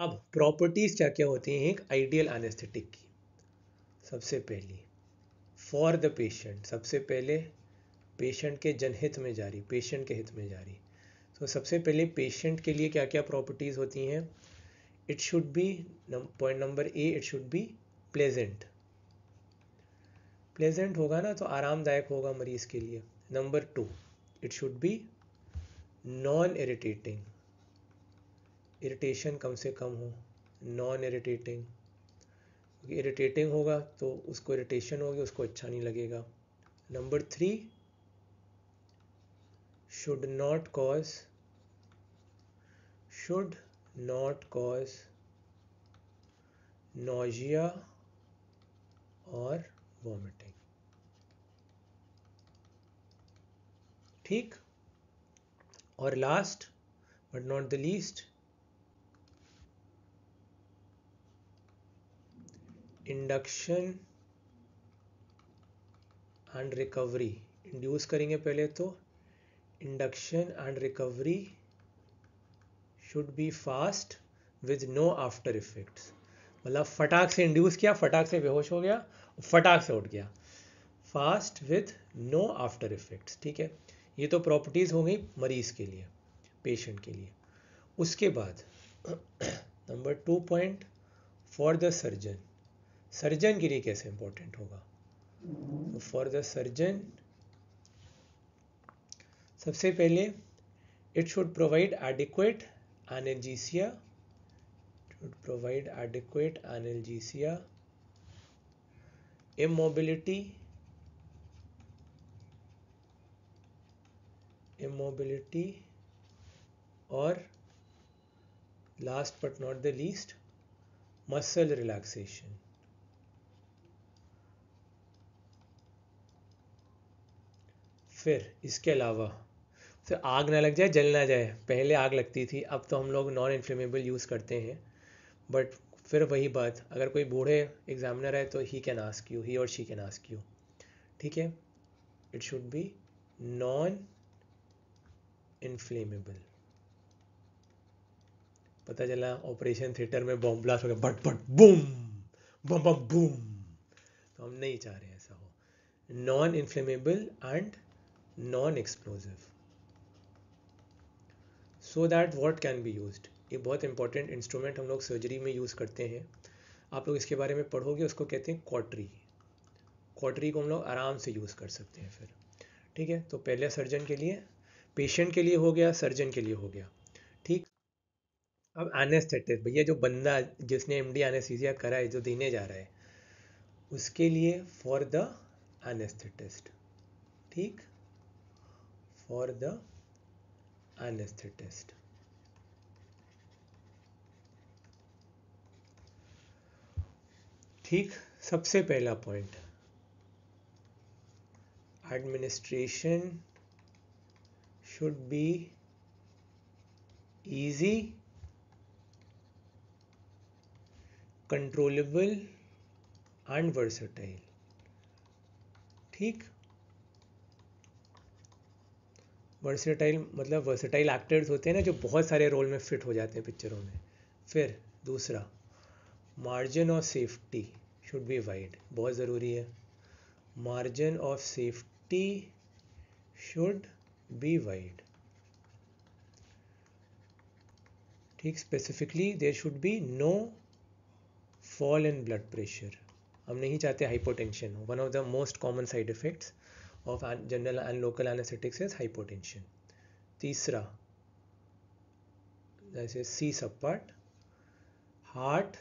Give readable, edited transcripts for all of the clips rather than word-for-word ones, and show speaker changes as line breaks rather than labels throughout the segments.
अब प्रॉपर्टीज क्या क्या होती हैं एक आइडियल एनेस्थेटिक की? सबसे पहली फॉर द पेशेंट, सबसे पहले पेशेंट के जनहित में जारी, पेशेंट के हित में जारी। तो सबसे पहले पेशेंट के लिए क्या क्या प्रॉपर्टीज होती हैं? It should be, point number A, it should be pleasant. Pleasant होगा ना तो आरामदायक होगा मरीज के लिए। Number two, it should be non irritating, irritation कम से कम हो, नॉन इरिटेटिंग। क्योंकि इरिटेटिंग होगा तो उसको इरिटेशन होगी, उसको अच्छा नहीं लगेगा। Number three, should not cause, should not cause nausea और वॉमिटिंग। ठीक। और last but not the least, induction and recovery. Induce करेंगे पहले तो induction and recovery should be fast with know after effects. मतलब फटाक से इंड्यूस किया, फटाक से बेहोश हो गया, फटाक से उठ गया। Fast with know after effects. ठीक है, ये तो प्रॉपर्टीज हो गई मरीज के लिए, पेशेंट के लिए। उसके बाद number 2 point, for the surgeon. Surgeon के लिए कैसे इंपॉर्टेंट होगा? तो फॉर द सर्जन सबसे पहले it should provide adequate analgesia, should provide adequate analgesia, immobility, और last but not the least, muscle relaxation. फिर इसके अलावा फिर आग ना लग जाए, जल ना जाए। पहले आग लगती थी, अब तो हम लोग नॉन इन्फ्लेमेबल यूज़ करते हैं। बट फिर वही बात, अगर कोई बूढ़े एग्जामिनर है तो ही कैन आस्क यू, ही और शी कैन आस्क यू। ठीक है, it should be non inflammable. पता चला ऑपरेशन थिएटर में बॉम्ब ब्लास्ट हो गया, but but boom, bomb bomb boom, तो हम नहीं चाह रहे ऐसा हो। Non inflammable and non explosive, so that what can be used. ये बहुत इंपॉर्टेंट इंस्ट्रूमेंट हम लोग सर्जरी में यूज़ करते हैं। आप लोग इसके बारे में पढ़ोगे, उसको कहते हैं कॉटरी। कॉटरी को हम लोग आराम से यूज़ कर सकते हैं फिर। ठीक है, तो पहले सर्जन के लिए, पेशेंट के लिए हो गया, सर्जन के लिए हो गया। ठीक। अब एनेस्थेटिस्ट, भैया जो बंदा जिसने एमडी एनेस्थीसिया करा है, जो देने जा रहा है, उसके लिए फॉर द एनेस्थेटिस्ट। ठीक, फॉर द एनेस्थेटिस्ट। ठीक, सबसे पहला point, administration should be easy, controllable and versatile. ठीक, वर्सेटाइल मतलब वर्सेटाइल एक्टर्स होते हैं ना, जो बहुत सारे रोल में फिट हो जाते हैं पिक्चरों में। फिर दूसरा, margin of safety should be wide, बहुत ज़रूरी है। Margin of safety should be wide. ठीक, specifically there should be no fall in blood pressure. हम नहीं चाहते हाइपोटेंशन हो। One of the most common side effects of general and local anaesthetics is hypotension. तीसरा, जैसे सी सब part, heart,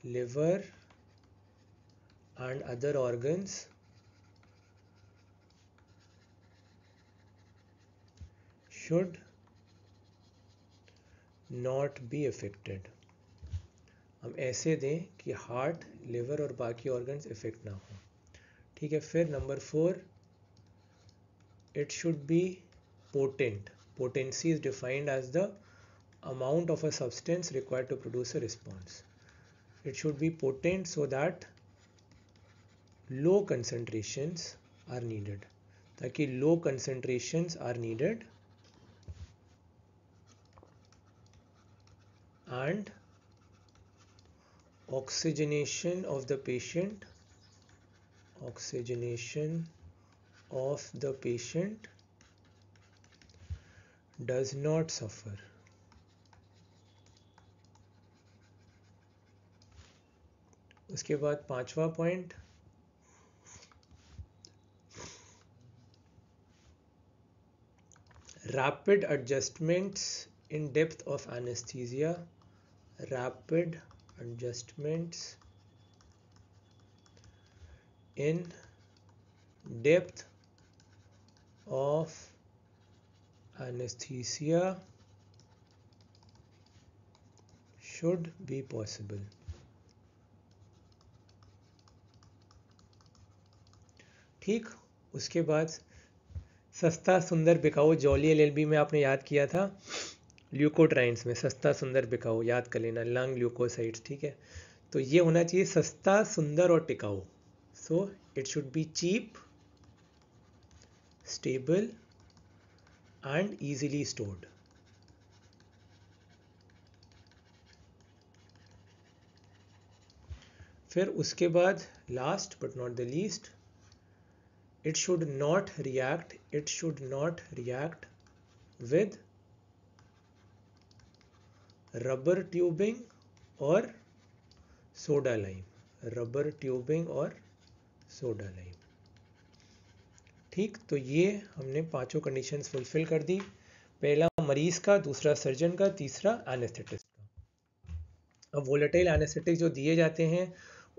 liver and other organs should not be affected। हम ऐसे दें कि हार्ट, लिवर और बाकी ऑर्गन्स इफेक्ट ना हो। ठीक है, फिर number 4, it should be potent. Potency is defined as the amount of a substance required to produce a response. It should be potent so that low concentrations are needed, ताकि low concentrations are needed and oxygenation of the patient does not suffer. उसके बाद 5वां point, rapid adjustments in depth of anesthesia, rapid adjustments in depth of anesthesia should be possible. ठीक, उसके बाद सस्ता सुंदर बिकाऊ, जॉली एलएलबी में आपने याद किया था, ल्यूकोट्राइन्स में सस्ता सुंदर बिकाऊ याद कर लेना, लंग ल्यूकोसाइट्स, ठीक है। तो ये होना चाहिए सस्ता सुंदर और टिकाऊ। So it should be cheap, stable and easily stored. फिर उसके बाद last but not the least, it should not react with rubber tubing or soda lime, ठीक। तो ये हमने पांचों कंडीशंस फुलफिल कर दी, पहला मरीज का, दूसरा सर्जन का, तीसरा एनेस्थेटिस्ट का। अब वोलेटाइल एनेस्थेटिक जो दिए जाते हैं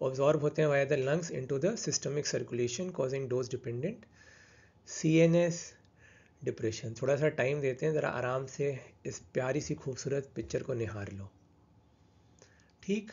ऑब्जॉर्ब होते हैं via the lungs into the systemic circulation causing dose dependent CNS depression. थोड़ा सा टाइम देते हैं, ज़रा आराम से इस प्यारी सी खूबसूरत पिक्चर को निहार लो, ठीक।